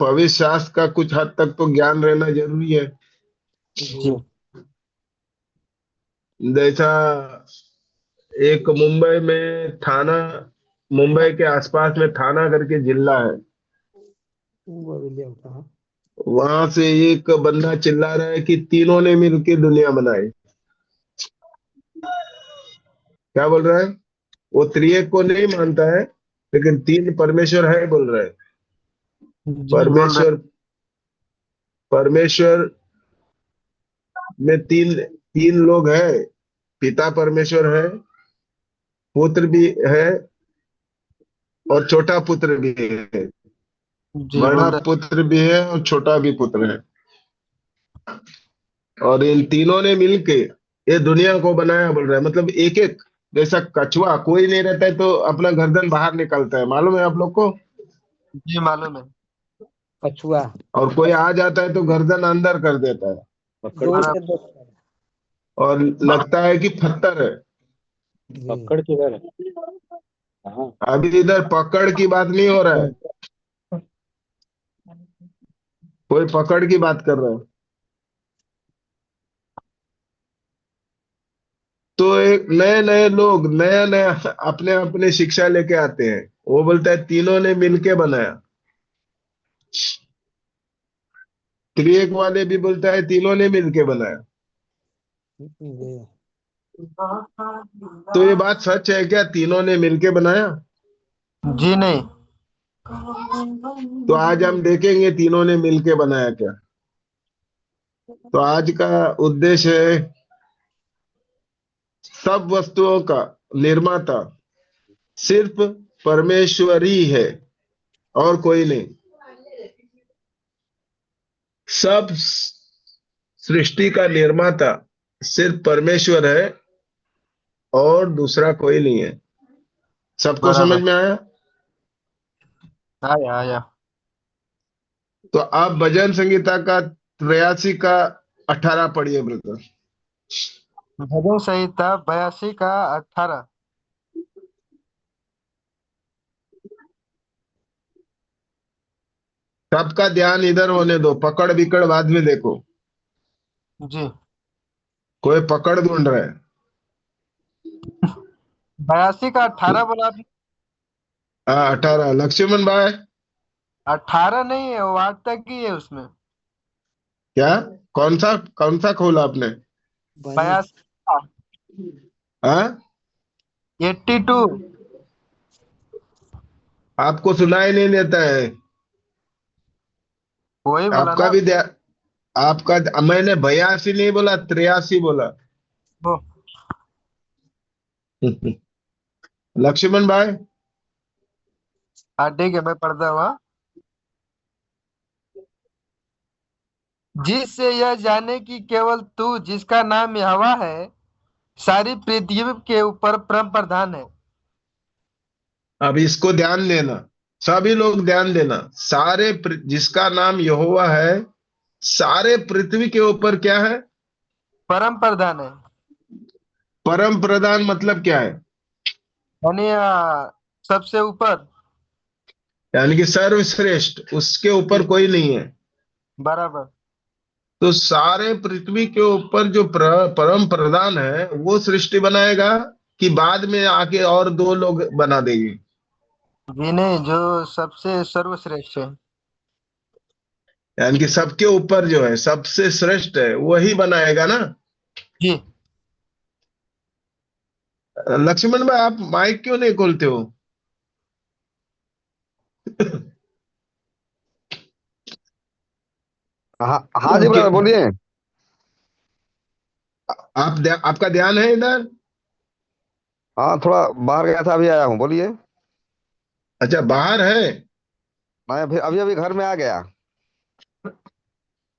भविष्य शास्त्र का कुछ हद तक तो ज्ञान रहना जरूरी है। जी। जैसा एक मुंबई में थाना, मुंबई के आसपास में थाना करके जिला है। वहां से एक बंदा चिल्ला रहा है कि तीनों ने मिलकर दुनिया बनाई। क्या बोल रहा है? वो त्रिएक को नहीं मानता है, लेकिन तीन परमेश्वर है बोल रहा है। जी बोल रहे। परमेश्वर, परमेश्वर में तीन तीन लोग हैं। पिता परमेश्वर है, पुत्र भी है, और छोटा पुत्र भी है। जी बड़ा बोल रहे। पुत्र भी है और छोटा भी पुत्र है। और इन तीनों ने मिलके ये दुनिया को बनाया बोल रहा है। मतलब एक एक, जैसा कछुआ कोई नहीं रहता है तो अपना गर्दन बाहर निकालता है, मालूम है आप लोग को? जी मालूम है। कछुआ और कोई आ जाता है तो गर्दन अंदर कर देता है पकड़ दो के, से दो। और लगता है कि पत्थर है। पकड़ किधर है? हाँ। अभी इधर पकड़ की बात नहीं हो रहा है, कोई पकड़ की बात कर रहा है। तो एक नए नए लोग नया नया अपने अपने शिक्षा लेके आते हैं। वो बोलता है तीनों ने मिलके बनाया। त्रिएक वाले भी बोलता है तीनों ने मिलके बनाया। तो ये बात सच है क्या, तीनों ने मिलके बनाया? जी नहीं। तो आज हम देखेंगे तीनों ने मिलके बनाया क्या। तो आज का उद्देश्य है सब वस्तुओं का निर्माता सिर्फ परमेश्वर ही है और कोई नहीं। सब सृष्टि का निर्माता सिर्फ परमेश्वर है और दूसरा कोई नहीं है। सबको समझ बराबर। में आया? आया आया। तो आप भजन संगीता का 83 का 18 पढ़िए ब्रदर। भजन संहिता 82 का 18। सबका ध्यान इधर होने दो, पकड़ बिकड़ बाद में देखो। जी। कोई पकड़ ढूंढ रहा है। 82 का 18 बोला आपने? हाँ 18, लक्ष्मण भाई। 18 नहीं है, वो 8 तक ही है उसमें। क्या? कौन सा खोला आपने? 82 का हाँ, 82। आपको सुनाई नहीं देता है? वही बोला आपका ना। भी ध्यान, आपका, मैंने 82 नहीं बोला, 83 बोला। वो लक्ष्मण भाई। हाँ ठीक है, मैं पढ़ता हुआ। जिससे यह जाने कि केवल तू जिसका नाम यहोवा है सारी पृथ्वी के ऊपर परम प्रधान है। अब इसको ध्यान देना, सभी लोग ध्यान देना। जिसका नाम यहोवा है सारे पृथ्वी के ऊपर क्या है? परम प्रधान है। परम प्रधान मतलब क्या है? यानी सबसे ऊपर। यानी कि सर्वश्रेष्ठ, उसके ऊपर कोई नहीं है। बराबर। तो सारे पृथ्वी के ऊपर जो परम प्रधान है वो सृष्टि बनाएगा, कि बाद में आके और दो लोग बना देंगे? जी नहीं, जो सबसे सर्वश्रेष्ठ है। यानी कि सबके ऊपर जो है सबसे श्रेष्ठ है वही बनाएगा ना। जी। लक्ष्मण भाई, आप माइक क्यों नहीं खोलते हो? हाँ हाँ जी ब्रदर बोलिए। आपका ध्यान है इधर? हाँ थोड़ा बाहर गया था, अभी आया हूँ, बोलिए। अच्छा, बाहर है। मैं अभी अभी अभी घर में आ गया।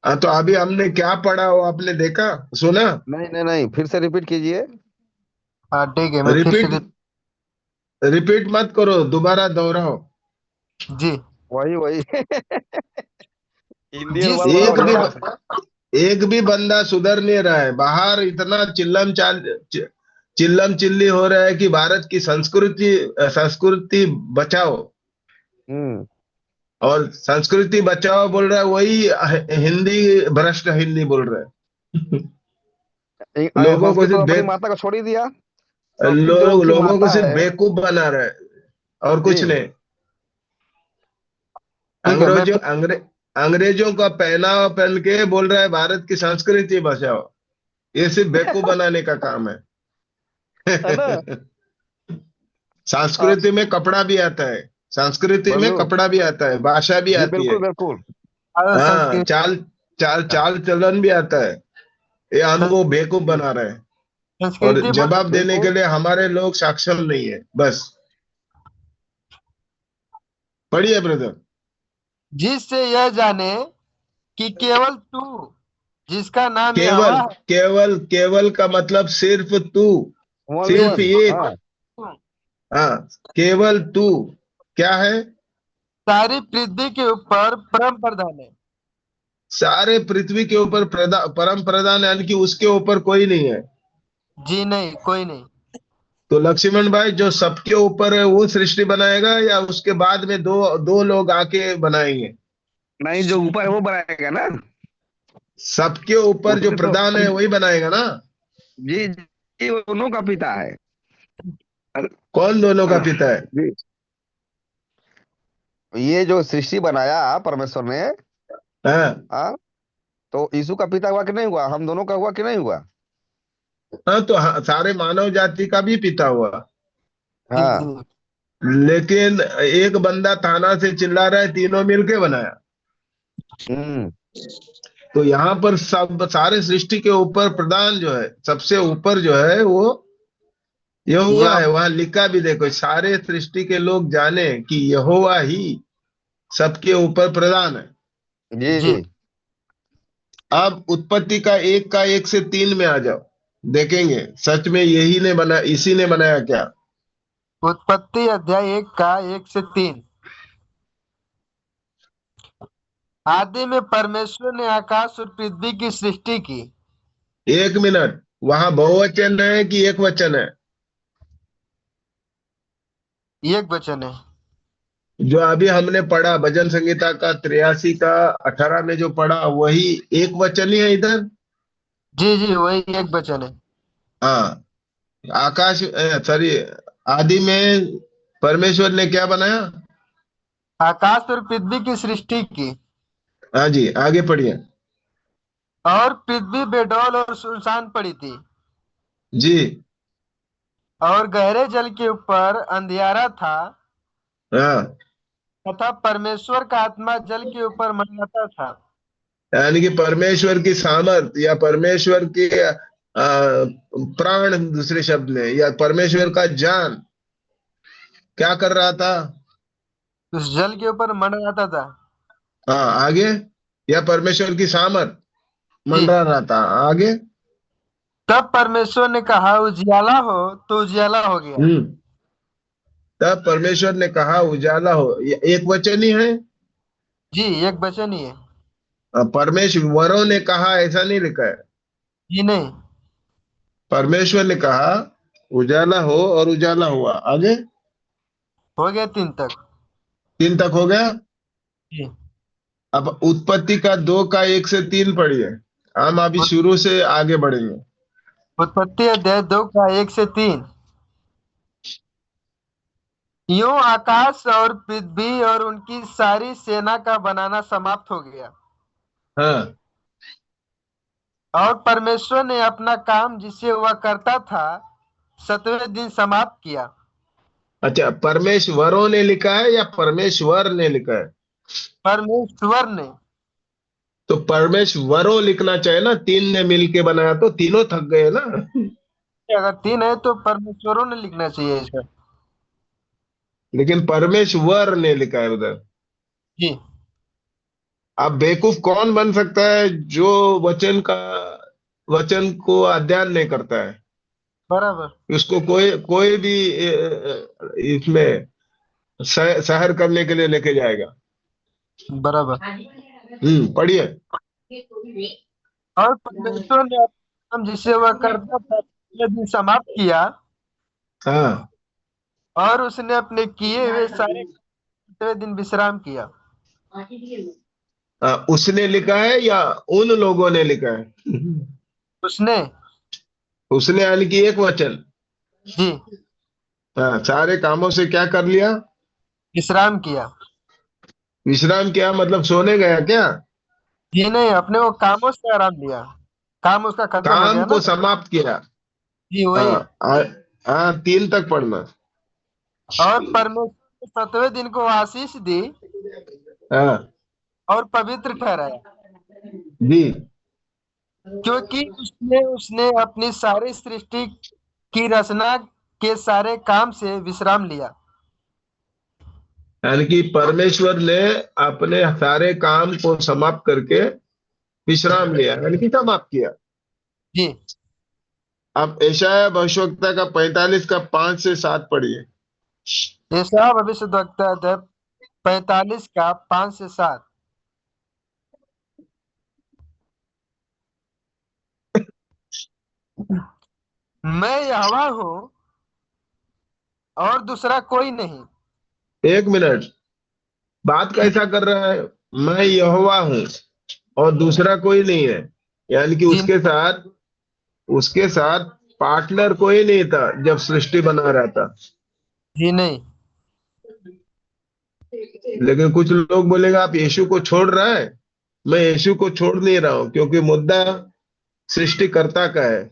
तो अभी हमने क्या पढ़ा वो आपने देखा, सुना? नहीं नहीं नहीं, फिर से रिपीट कीजिए। हाँ ठीक है, मैं फिर से रिपीट, रिपीट मत करो, दोबारा दोहराओ। जी। वही वही इंडियन जिस वर्ड बड़ा एक भी बढ़िया। एक भी बंदा सुधर नहीं रहा है। बाहर इतना चिल्लम चिल्ली हो रहा है कि भारत की संस्कृति संस्कृति बचाओ। हम्म। और संस्कृति बचाओ बोल रहा है, वही हिंदी भ्रष्ट हिंदी बोल रहा है। लोगों को संस्कृत तो सिर्फ अपनी माता को छोड़ ही दिया। संस्कृत जो लोग उनकी लोगों को माता सिर्फ है। बेवकूफ बना रहे हैं और कुछ जी। नहीं। ठीक है, मैं अंग्रेजों का पहनावा पहन के बोल रहा है भारत की संस्कृति बचाओ। ये सिर्फ बेवकूफ बनाने का काम है। है ना। हाँ, संस्कृति में कपड़ा भी आता है, संस्कृति में बिल्कुल। कपड़ा भी आता है, भाषा भी जी आती है। बिल्कुल बिल्कुल। हाँ, संस्कृत चाल चाल चाल चलन भी आता है। ये हमको बेवकूफ जी बना रहे हैं और संस्कृति जवाब देने के बिल्कुल। लिए हमारे लोग सक्षम नहीं है। बस पढ़िए ब्रदर। जिससे यह जाने कि केवल तू जिसका नाम यहोवा केवल है, केवल केवल का मतलब सिर्फ तू, ओनली सिर्फ वन। एक। हाँ। हाँ, केवल तू क्या है? सारी पृथ्वी के ऊपर परम प्रधान है। सारे पृथ्वी के ऊपर परम प्रधान, यानी कि उसके ऊपर कोई नहीं है। जी नहीं, कोई नहीं। तो लक्ष्मण भाई, जो सबके ऊपर है वो सृष्टि बनाएगा या उसके बाद में दो दो लोग आके बनाएंगे? नहीं, जो ऊपर है वो बनाएगा ना। सबके ऊपर जो उसने तो। प्रधान है वही बनाएगा ना। जी जी, वो दोनों का पिता है। कौन दोनों का पिता है? जी। ये जो सृष्टि बनाया परमेश्वर ने। हाँ। हाँ। तो यीशु का पिता हुआ कि नहीं हुआ? हम दोनों का हुआ कि नहीं हुआ? हाँ, तो हाँ, सारे मानव जाति का भी पिता हुआ। जी हाँ। जी लेकिन एक बंदा थाना से चिल्ला रहा है, तीनों मिलके बनाया। हम्म। तो यहाँ पर सब सारे सृष्टि के ऊपर प्रधान जो है, सबसे ऊपर जो है वो यहोवा यह है। वहां लिखा भी देखो, सारे सृष्टि के लोग जाने कि यहोवा ही सबके ऊपर प्रधान है। जी। जी। अब उत्पत्ति का एक से तीन में आ जाओ, देखेंगे सच में यही ने बना, इसी ने बनाया क्या। उत्पत्ति अध्याय 1 का 1 से 3। आदि में परमेश्वर ने आकाश और पृथ्वी की सृष्टि की। एक मिनट, वहां बहुवचन है कि एक वचन है? एक वचन है। जो अभी हमने पढ़ा भजन संहिता का 83 का 18 में जो पढ़ा, वही एक वचन ही है इधर। जी जी, वही एक वचन है। हाँ। आकाश, सॉरी, आदि में परमेश्वर ने क्या बनाया? आकाश और पृथ्वी की सृष्टि की। हाँ जी, आगे पढ़िए। और पृथ्वी बेडौल और सुनसान पड़ी थी, जी। और गहरे जल के ऊपर अंधियारा था, हाँ, तथा परमेश्वर का आत्मा जल के ऊपर मंडराता था। यानी कि परमेश्वर की सामर्थ या परमेश्वर की प्राण, दूसरे शब्द में, या परमेश्वर का ज्ञान क्या कर रहा था? उस जल के ऊपर मंडराता था। हाँ, आगे। या परमेश्वर की सामर्थ जी। मंडरा रहा था, आगे। तब परमेश्वर ने कहा उजियाला हो, तो उजियाला हो गया। हम्म। तब परमेश्वर ने कहा उजाला हो, ये एक वचन ही है। जी, एक वचन ही है। परमेश्वरों ने कहा ऐसा नहीं लिखा है। जी नहीं। परमेश्वर ने कहा उजाला हो और उजाला हुआ, आगे। हो गया 3 तक। तीन तक हो गया। जी। अब उत्पत्ति का 2 का 1 से 3 पढ़िए। हम अभी उत- शुरू से आगे बढ़ेंगे। उत्पत्ति अध्याय 2 का 1 से 3। यूं आकाश और पृथ्वी और उनकी सारी सेना का बनाना समाप्त हो गया, हाँ। और परमेश्वर ने अपना काम जिसे वह करता था 7वें दिन समाप्त किया। अच्छा, परमेश्वरों ने लिखा है या परमेश्वर ने लिखा है? परमेश्वर ने। तो परमेश्वरों लिखना चाहिए ना, तीन ने मिलके बनाया तो तीनों थक गए ना। अगर 3 है तो परमेश्वरों ने लिखना चाहिए इसे। लेकिन परमेश्वर ने लिखा है उधर। जी। अब बेवकूफ कौन बन सकता है जो वचन को अध्ययन नहीं करता है? बराबर। उसको कोई कोई भी इसमें शहर करने के लिए लेके जाएगा। बराबर। पढ़िए। और परमेश्वर ने अपना काम जिसे वह करता था 7वें दिन समाप्त किया, हाँ। और उसने अपने किए हुए सारे 7वें दिन विश्राम किया। उसने लिखा है या उन लोगों ने लिखा है? उसने। उसने यानी कि एक वचन। जी। हाँ, सारे कामों से क्या कर लिया? विश्राम किया। विश्राम किया मतलब सोने गया क्या? जी नहीं, अपने वो कामों से आराम लिया। काम उसका खत्म हो काम गया को ना। समाप्त किया। जी वही। हाँ हाँ, 3 तक पढ़ना। और परमेश्वर ने 7वें दिन को आशीष दी हाँ और पवित्र ठहराया, जी। क्योंकि उसने उसने अपनी सारी सृष्टि की रचना के सारे काम से विश्राम लिया। यानी कि परमेश्वर ने अपने सारे काम को समाप्त करके विश्राम लिया, यानी कि समाप्त किया। जी। अब यशायाह भविष्यवक्ता का 45 का 5 से 7 पढ़िए। यशायाह भविष्यद्वक्ता अध्याय 45 का 5 से 7। मैं यहोवा हूँ और दूसरा कोई नहीं। 1 मिनट, बात कैसा कर रहा है? मैं यहोवा हूँ और दूसरा कोई नहीं है, यानी कि जी। उसके साथ पार्टनर कोई नहीं था जब सृष्टि बना रहा था। जी नहीं। लेकिन कुछ लोग बोलेगा आप यीशु को छोड़ रहा है। मैं यीशु को छोड़ नहीं रहा हूं, क्योंकि मुद्दा सृष्टिकर्ता का है।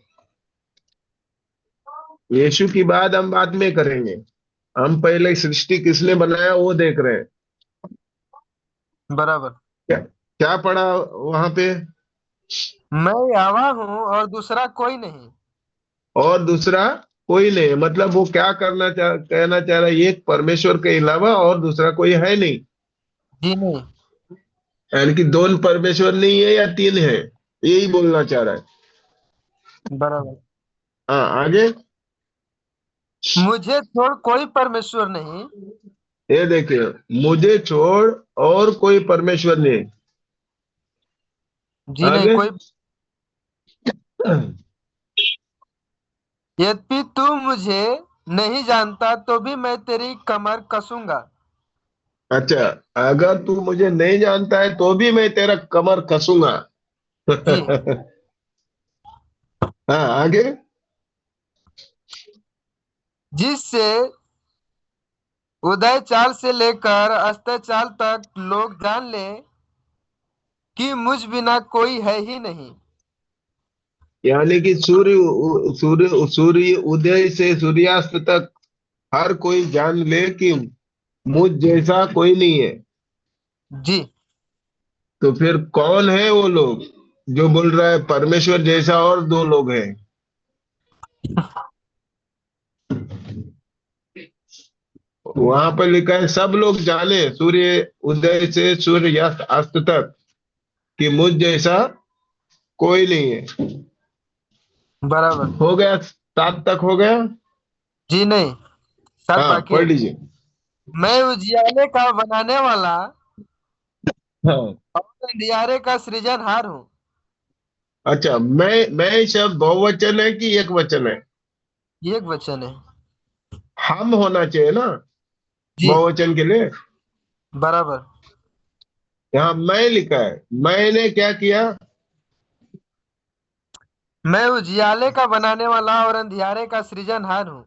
यीशु की बात हम बाद में करेंगे। हम पहले सृष्टि किसने बनाया वो देख रहे हैं। बराबर। क्या क्या पढ़ा वहां पे? मैं यहोवा हूँ और दूसरा कोई नहीं। और दूसरा कोई नहीं, मतलब वो क्या कहना चाह रहा है? एक परमेश्वर के अलावा और दूसरा कोई है नहीं। जी नहीं। यानी कि दोनों परमेश्वर नहीं है या 3 है, यही बोलना चाह रहा है। बराबर। हाँ आगे। मुझे छोड़ कोई परमेश्वर नहीं। ये देखिए, मुझे छोड़ और कोई परमेश्वर नहीं। जी नहीं आगे। कोई। यद्यपि तू मुझे नहीं जानता तो भी मैं तेरी कमर कसूंगा। अच्छा, अगर तू मुझे नहीं जानता है तो भी मैं तेरा कमर कसूंगा। जी। हाँ आगे। जिससे उदय चाल से लेकर अस्त चाल तक लोग जान ले कि मुझ बिना कोई है ही नहीं। यानी कि सूर्य उदय से सूर्यास्त तक हर कोई जान ले कि मुझ जैसा कोई नहीं है। जी। तो फिर कौन है वो लोग जो बोल रहा है परमेश्वर जैसा और 2 लोग हैं? वहां पर लिखा है सब लोग जाने सूर्य उदय से सूर्यास्त अस्त तक कि मुझ जैसा कोई नहीं है। बराबर। हो गया, 7 तक हो गया। जी नहीं, साथ हाँ बाकी पढ़ है। लीजिए। मैं उजियाले का बनाने वाला हाँ। और अंधियारे का सृजनहार हूँ। अच्छा, मैं शब्द बहुवचन है कि एक वचन है? ये एक वचन है। हम होना चाहिए ना जी। बहुवचन के लिए। बराबर। यहाँ मैं लिखा है, मैंने क्या किया? मैं उजियाले का बनाने वाला और अंधियारे का सृजनहार हूँ।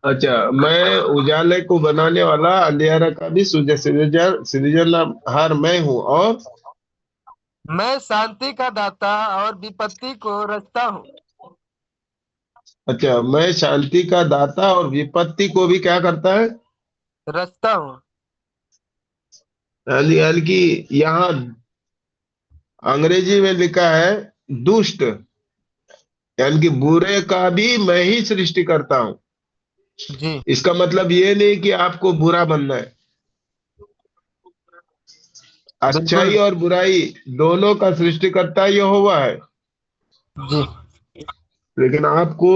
अच्छा, मैं उजाले को बनाने वाला, अंधियारा का भी सृजनहार मैं हूँ। और मैं शांति का दाता और विपत्ति को रचता हूँ। अच्छा, मैं शांति का दाता और विपत्ति को भी क्या करता है? रचता हूँ। यानी कि यहाँ अंग्रेजी में लिखा है दुष्ट, यानी कि बुरे का भी मैं ही सृष्टि करता हूँ। जी। इसका मतलब ये नहीं कि आपको बुरा बनना है। अच्छाई बिल्कुल। और बुराई दोनों का सृष्टिकर्ता यहोवा है। जी। लेकिन आपको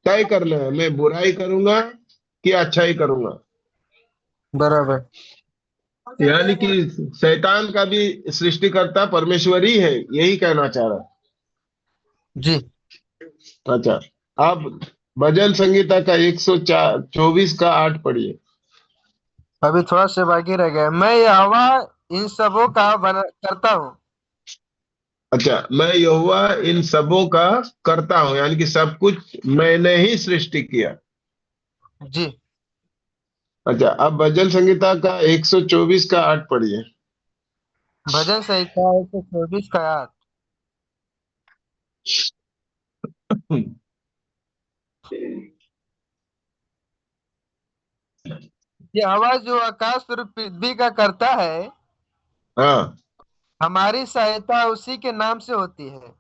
तय करना है, मैं बुराई करूंगा कि अच्छाई करूंगा। बराबर। यानी कि शैतान का भी सृष्टिकर्ता परमेश्वर ही है, यही कहना चाह रहा जी। है। अच्छा, आप भजन संगीता का 124 का 8 पढ़िए। अभी थोड़ा से बाकी रह गया। मैं यहोवा इन सबों का बना करता हूँ। अच्छा, मैं यहोवा इन सबों का करता हूं, यानी कि सब कुछ मैंने ही सृष्टि किया। जी। अच्छा, अब भजन संहिता का 124 का 8 पढ़िए। भजन संहिता 124 का 8। यहोवा जो आकाश और पृथ्वी का करता है, हाँ। हमारी सहायता उसी के नाम से होती है।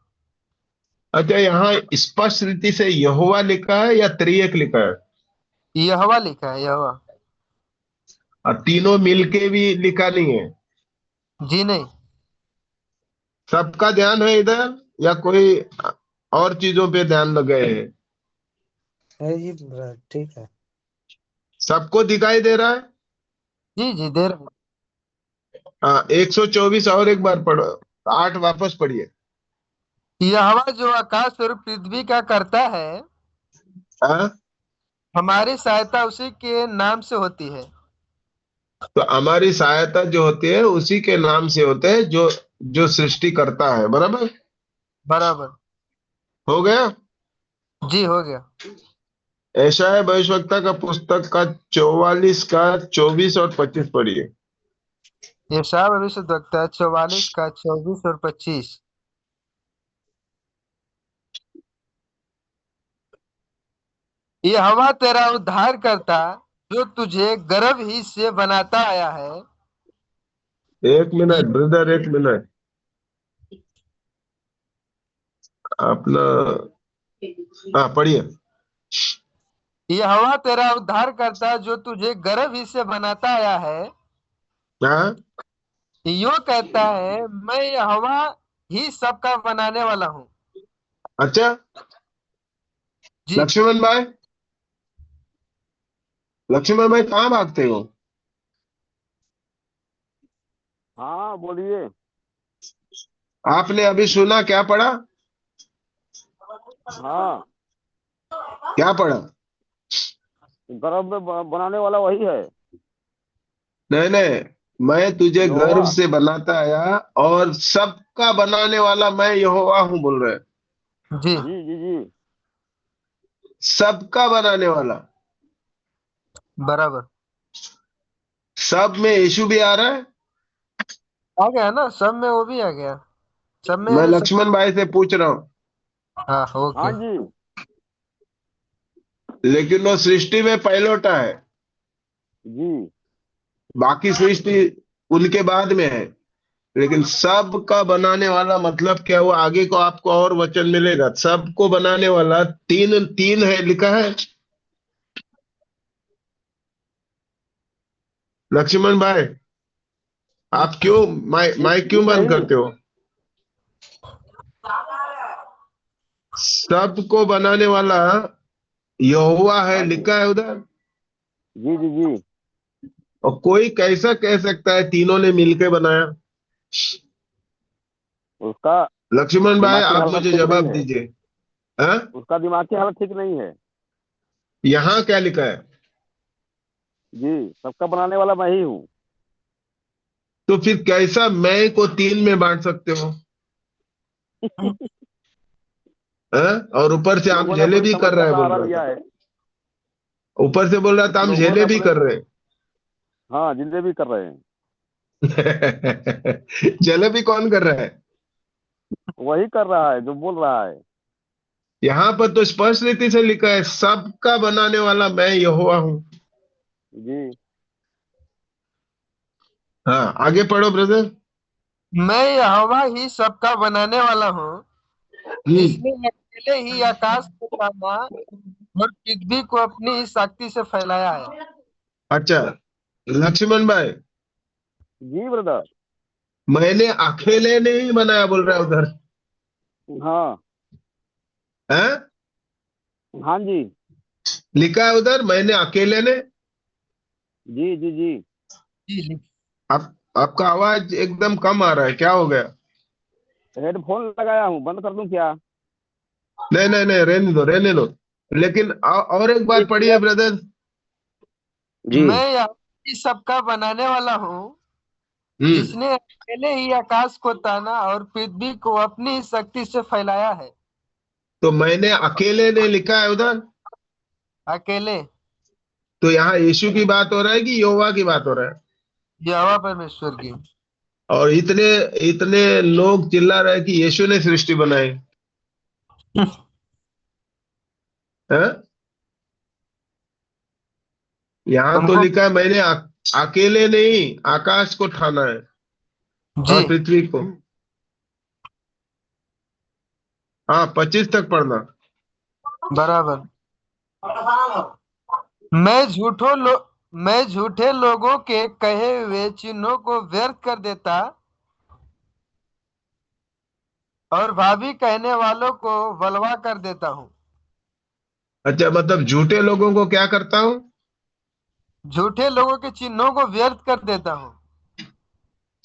अच्छा, यहाँ स्पष्ट रीति से यहोवा लिखा है या त्रिएक लिखा है? यहोवा लिखा है, यहोवा। और तीनों मिलके भी लिखा नहीं है? जी नहीं। सबका ध्यान है इधर या कोई और चीजों पे ध्यान लगे हैं? है जी, ठीक है। सबको दिखाई दे रहा है? जी जी, दे रहे हैं। हाँ, 124 और एक बार पढ़ो, 8 वापस पढ़िए। यहोवा जो आकाश और पृथ्वी का करता है, हाँ, हमारी सहायता उसी के नाम से होती है। तो हमारी सहायता जो होती है उसी के नाम से होते हैं, जो जो सृष्टि करता है। बराबर? बराबर। हो गया। जी, हो गया। ऐसा है भविष्यवक्ता का पुस्तक का 44 का 24 और 25 पढ़िए। यशायाह भविष्यद्वक्ता 44 का 24 और 25। यहोवा तेरा उद्धार करता, जो तुझे गर्भ ही से बनाता आया है। एक मिनट ब्रदर, एक मिनट। अपना, हाँ पढ़िए। यहोवा तेरा उद्धार करता, जो तुझे गर्भ ही से बनाता आया है। हाँ। यो कहता है, मैं यहोवा ही सबका बनाने वाला हूँ। अच्छा, जी। लक्ष्मण भाई, लक्ष्मण भाई कहाँ भागते हो? हाँ बोलिए। आपने अभी सुना, क्या पढ़ा? हाँ, क्या पढ़ा? गर्भ में बनाने वाला वही है। नहीं नहीं, मैं तुझे गर्भ यहोवा। से बनाता आया और सबका बनाने वाला मैं यहोवा हूँ बोल रहे हैं। जी। जी जी जी। सबका बनाने वाला। बराबर। सब में यीशु भी आ रहा है। आ गया ना, सब में वो भी आ गया। सब में मैं यानी सब। लक्ष्मण भाई से पूछ रहा हूँ। हाँ, हाँ ओके। जी। लेकिन वो सृष्टि में पहलौठा है, जी। बाकी सृष्टि उनके बाद में है। लेकिन सबका बनाने वाला मतलब क्या हुआ, आगे को आपको और वचन मिलेगा। सबको बनाने वाला तीन तीन है लिखा है। लक्ष्मण भाई, आप क्यों माइक क्यों जी बंद नहीं। करते हो? सबको बनाने वाला यहोवा है हाँ जी। लिखा है उधर। जी जी जी। और कोई कैसा कह सकता है तीनों ने मिलके बनाया? उसका लक्ष्मण भाई, दिमागी आप हालत मुझे ठीक नहीं जवाब है। दीजिए। हाँ, उसका दिमागी हालत ठीक नहीं है। यहाँ क्या लिखा है? जी, सबका बनाने वाला मैं ही हूँ। तो फिर कैसा मैं को तीन में बांट सकते हो? हाँ? और ऊपर से हम लोगों ने अपनी जलेबी समझ कर का रहा है बोल सहारा रहा लिया था। है। ऊपर से बोल रहा था हम लोगों ने जलेबी अपने, कर रहे हाँ जिंदे भी कर रहे हैं। हैं। जलेबी कौन कर रहा है? वही कर रहा है जो बोल रहा है। यहाँ पर तो स्पष्ट रीति से लिखा है, सबका बनाने वाला मैं यहोवा हूँ। जी। हाँ, आगे पढ़ो ब्रदर। मैं यहोवा ही सबका बनाने वाला हूँ, हम्म। जिसने अकेले ही आकाश को बांधा और पृथ्वी को अपनी ही शक्ति से फैलाया है। अच्छा, लक्ष्मण भाई, जी ब्रदर। मैंने अकेले नहीं बनाया बोल रहा है उधर। हाँ। है? हाँ जी। लिखा है उधर, मैंने अकेले ने। जी जी जी। जी। आप, आपका आवाज एकदम कम आ रहा है, क्या हो गया? हेडफोन लगाया हूँ, बंद कर दूं क्या? नहीं नहीं नहीं, रहने दो रहने दो। लेकिन और एक बार एक पढ़िए मिनट। ब्रदर। जी। मैं इस सबका बनाने वाला हूँ, जिसने अकेले ही आकाश को ताना और पृथ्वी को अपनी शक्ति से फैलाया है। तो मैंने अकेले ने लिखा है उधर, अकेले तो यहाँ यीशु की बात हो रहा है कि यहोवा की बात हो रहा है? यहोवा परमेश्वर की। और इतने इतने लोग चिल्ला रहे हैं कि यीशु ने सृष्टि बनाई है। यहाँ तो तुमको लिखा है मैंने अकेले नहीं आकाश को ठाना है जी और पृथ्वी को। हाँ 25 तक पढ़ना। बराबर। मैं झूठे लोगों के कहे हुए चिन्हों को व्यर्थ कर देता और भावी कहने वालों को बलवा कर देता हूँ। अच्छा, मतलब झूठे लोगों को क्या करता हूँ? झूठे लोगों के चिन्हों को व्यर्थ कर देता हूँ।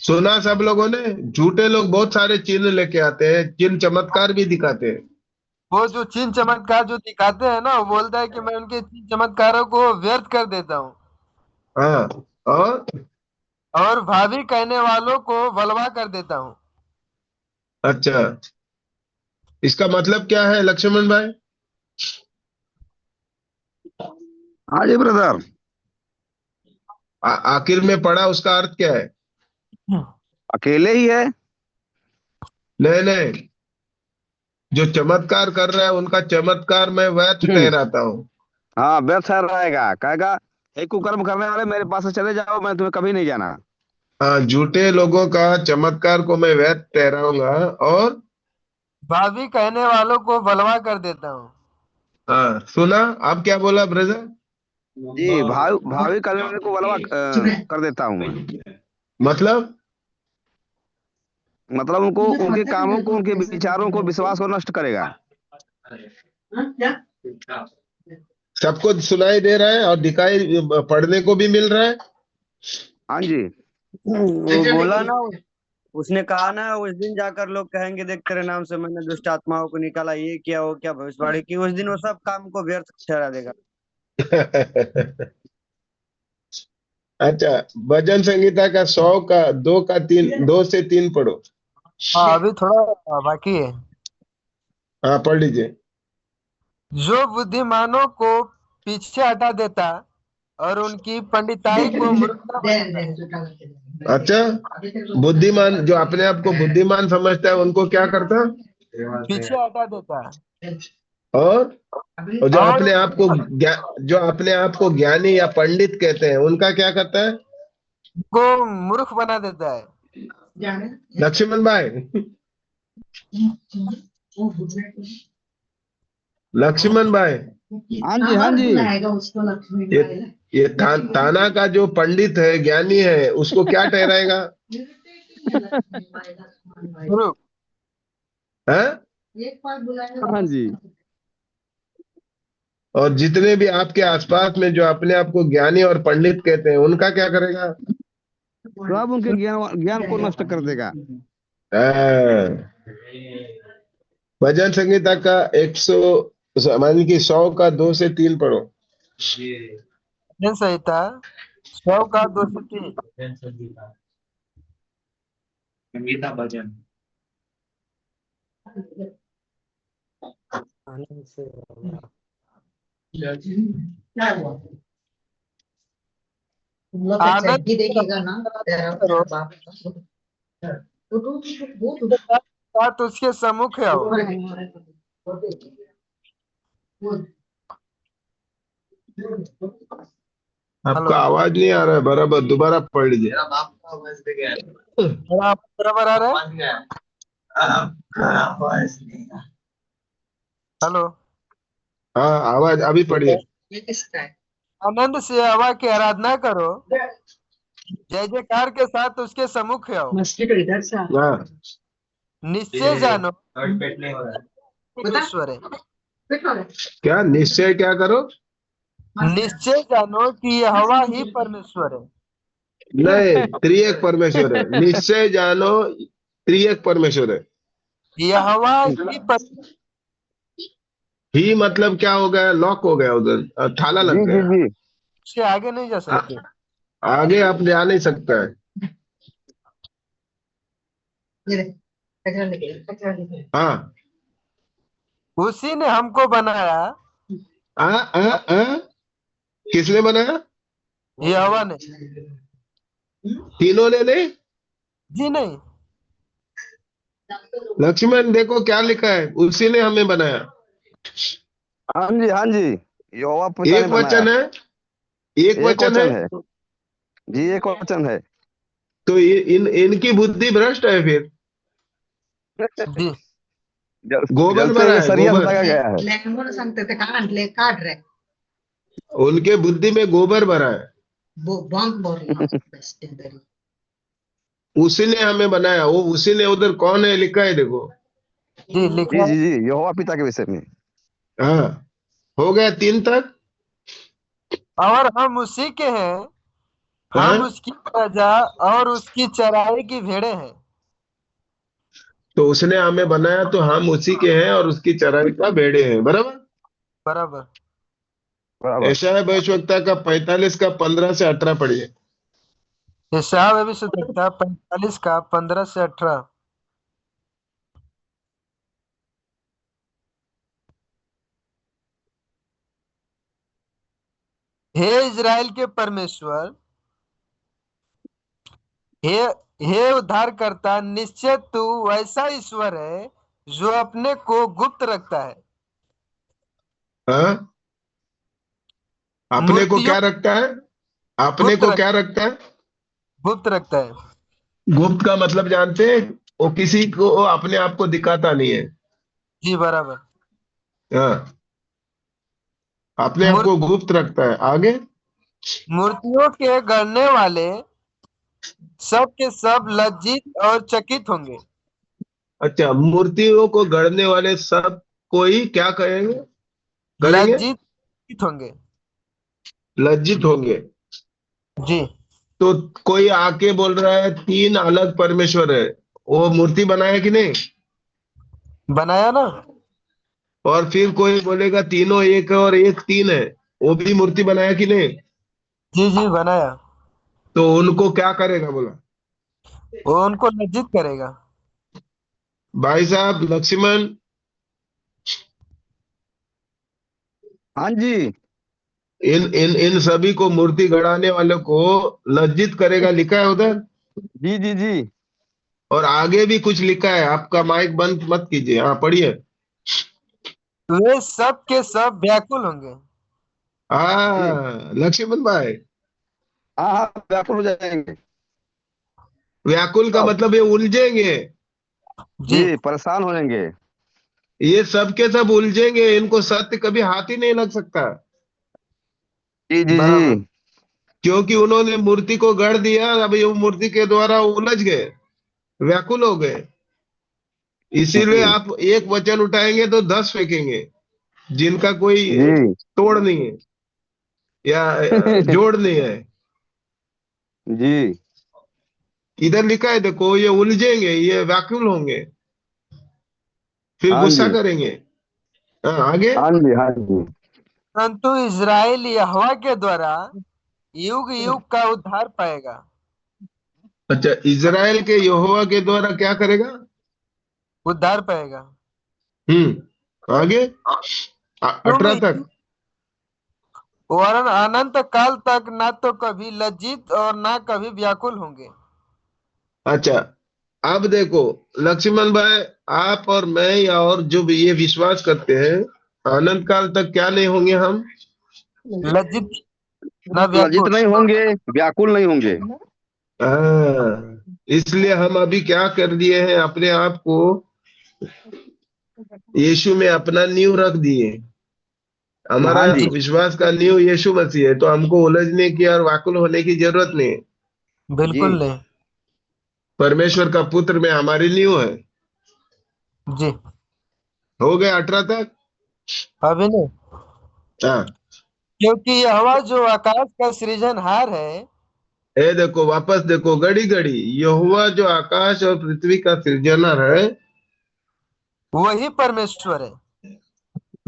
सुना सब लोगों ने? झूठे लोग बहुत सारे चिन्ह लेके आते हैं, चिन्ह चमत्कार भी दिखाते हैं। वो जो चिन्ह चमत्कार जो दिखाते हैं ना, वो बोलता है कि मैं उनके चिन्ह चमत्कारों को व्यर्थ कर देता हूँ हाँ, और भावी कहने वालों को बलवा कर देता हूँ। अच्छा, इसका मतलब क्या है लक्ष्मण भाई? हाँ जी ब्रदर। आखिर में पढ़ा, उसका अर्थ क्या है? अकेले ही है। नहीं नहीं, जो चमत्कार कर रहा है उनका चमत्कार मैं व्यर्थ ठहराता हूँ। हाँ, व्यर्थ रहेगा, कहेगा एक कुकर्म करने वाले मेरे पास से चले जाओ, मैं तुम्हें कभी नहीं जाना। हाँ, झूठे लोगों का चमत्कार को मैं व्यर्थ ठहराऊंगा और भावी कहने वालों को बलवा कर देता हूँ। हाँ सुना, आप क्या बोला ब्रदर? जी, भावी भावी करने वाले को बलवा कर देता हूँ मैं। मतलब मतलब उनको, उनके कामों को, उनके विचारों को, विश्वास को नष्ट करेगा। सबको सुनाई दे रहा है और दिखाई पढ़ने को भी मिल रहा है। हाँ जी। वो बोला ना, उसने कहा ना उस दिन जाकर लोग कहेंगे देख तेरे नाम से मैंने दुष्ट आत्माओं को निकाला, ये किया वो क्या, भविष्यवाणी की, उस दिन वो सब काम को व्यर्थ ठहरा देगा। अच्छा, भजन संगीता का 100 का 2 का 3, 2 से 3 पढ़ो। हाँ अभी थोड़ा बाकी है। हाँ पढ़ लीजिए। जो बुद्धिमानों को पीछे हटा देता और उनकी पंडिताई को मूर्खता बनाता है। अच्छा, बुद्धिमान जो अपने आप को बुद्धिमान समझता है उनको क्या करता? पीछे हटा देता और जो और अपने आप को जो अपने आप को ज्ञानी या पंडित कहते हैं उनका क्या करता है? को मूर्ख बना देता है। लक्ष्मण भाई, लक्ष्मण भाई, हाँ जी, हाँ जी। ये ये ताना का जो पंडित है, ज्ञानी है, उसको क्या ठहराएगा? मूर्ख। है? हाँ जी। और जितने भी आपके आसपास में जो अपने आप को ज्ञानी और पंडित कहते हैं उनका क्या करेगा? सब उनके ज्ञान ज्ञान को नष्ट कर देगा। हाँ। भजन संगीता का 100 मान की 100 का 2 से 3 पढ़ो। भजन संहिता 100 का 2 से 3। संगीता भजन। आनंद से होगा। आनंद देखेगा ना करो तो साथ उसके सम्मुख आओ। आपका आवाज नहीं आ रहा है बराबर, दोबारा पढ़ लीजिए। मेरा आवाज बराबर आ रहा है? हेलो। हाँ आवाज अभी पढ़िए। आनंद से हवा की आराधना करो, जय जयकार के साथ उसके सम्मुख आओ। हाँ, निश्चय जानो ईश्वर है। क्या निश्चय क्या करो? निश्चय जानो कि यहोवा ही परमेश्वर है। नहीं, त्रिएक परमेश्वर है। निश्चय जानो त्रिएक परमेश्वर है। यहोवा ही परमेश्वर ही मतलब क्या हो गया? लॉक हो गया उधर, ताला लग जी जी गया। जी। से आगे नहीं जा सकते। आगे आप जा नहीं सकता है। हाँ। उसी ने हमको बनाया, किसने बनाया? यहोवा ने। तीनों ने नहीं। जी नहीं। लक्ष्मण देखो क्या लिखा है, उसी ने हमें बनाया। हाँ जी, हाँ जी, यहोवा पिता ने एक बनाया। वचन है, एक एक वचन है। वचन है जी, एक वचन है। तो इनकी बुद्धि भ्रष्ट है फिर। जी जल गोबर जल से भरा ये है, सरिया गोबर। बताया गया है। उनके बुद्धि में गोबर भरा है। उसी ने हमें बनाया, वो उसी ने, उधर कौन है लिखा है देखो। जी जी लिखा जी है। जी, यहोवा पिता के विषय में। हाँ। हो गया 3 तक। और हम उसी के हैं, हम हाँ। उसकी प्रजा और उसकी चराई की भेड़ें हैं। तो उसने हमें बनाया तो हम उसी के हैं और उसकी चराई का भेड़े हैं, बराबर। बराबर। बराबर। यशायाह भविष्यवक्ता का 45 का 15 से 18 पढ़िए। यशायाह भविष्यद्वक्ता 45 का 15 से 18। हे इज़राइल के परमेश्वर, हे हे उद्धारकर्ता, निश्चय तू वैसा ईश्वर है जो अपने को गुप्त रखता है। हाँ। अपने को मूर्तियों क्या रखता है? अपने गुप्त को रख क्या रखता है? गुप्त रखता है। गुप्त का मतलब जानते हैं? वो किसी को अपने आप को दिखाता नहीं है। जी बराबर। हाँ। अपने आप मूर्त को गुप्त रखता है। आगे। मूर्तियों के गढ़ने वाले सब के सब लज्जित और चकित होंगे। अच्छा, मूर्तियों को गढ़ने वाले सब कोई क्या करेंगे? करेंगे? लज्जित चकित होंगे। लज्जित होंगे। जी तो कोई आके बोल रहा है 3 अलग परमेश्वर है, वो मूर्ति बनाया कि नहीं? बनाया ना। और फिर कोई बोलेगा तीनों एक है और एक 3 है, वो भी मूर्ति बनाया कि नहीं? जी जी बनाया। तो उनको क्या करेगा बोला? वो उनको लज्जित करेगा। भाई साहब लक्ष्मण, हाँ जी। इन इन इन सभी को, मूर्ति गढ़ाने वालों को लज्जित करेगा, लिखा है उधर। जी जी जी। और आगे भी कुछ लिखा है, आपका माइक बंद मत कीजिए, हाँ पढ़िए। वे सब के सब व्याकुल होंगे। जी। हाँ लक्ष्मण भाई, हाँ हाँ, व्याकुल हो जाएंगे। व्याकुल का सब। मतलब ये उलझेंगे। जी जी, परेशान हो जाएंगे। ये सब के सब उलझेंगे, इनको सत्य कभी हाथ ही नहीं लग सकता। जी जी जी। बराबर। क्योंकि उन्होंने मूर्ति को गढ़ दिया, अब ये मूर्ति के द्वारा उलझ गए, व्याकुल हो गए। इसीलिए जी आप एक वचन उठाएंगे तो 10 फेंकेंगे, जिनका कोई जी। तोड़ नहीं है या जोड़ नहीं है। जी। इधर लिखा है देखो, ये उलझेंगे, ये व्याकुल होंगे, फिर हाँ गुस्सा जी, करेंगे। हाँ आगे। हाँ जी, हाँ जी। परंतु इज़राइल यहोवा के द्वारा युग युग का उद्धार पाएगा। अच्छा, इजराइल के यहोवा के द्वारा क्या करेगा? उद्धार पाएगा। आगे। तुम 18 तक। वरन अनंत काल तक ना तो कभी लज्जित और ना कभी व्याकुल होंगे। अच्छा, अब देखो लक्ष्मण भाई, आप और मैं या और जो भी ये विश्वास करते हैं, अनंत काल तक क्या नहीं होंगे हम? लज्जित ना लज्जित व्याकुल। नहीं होंगे, व्याकुल नहीं होंगे। हाँ, इसलिए हम अभी क्या कर दिए हैं, अपने आप को यीशु में अपना नींव रख दिए। हमारा हाँ जी। जी विश्वास का नींव यीशु मसीह है, तो हमको उलझने की और व्याकुल होने की जरूरत नहीं है। बिल्कुल जी। नहीं। परमेश्वर का पुत्र में हमारी नींव है। जी हो गया 18 तक। अभी नहीं। हाँ। क्योंकि यहोवा जो आकाश का सृजनहार है, ए देखो, वापस देखो, घड़ी घड़ी, यहोवा जो आकाश और पृथ्वी का सृजनहार है। वही परमेश्वर है।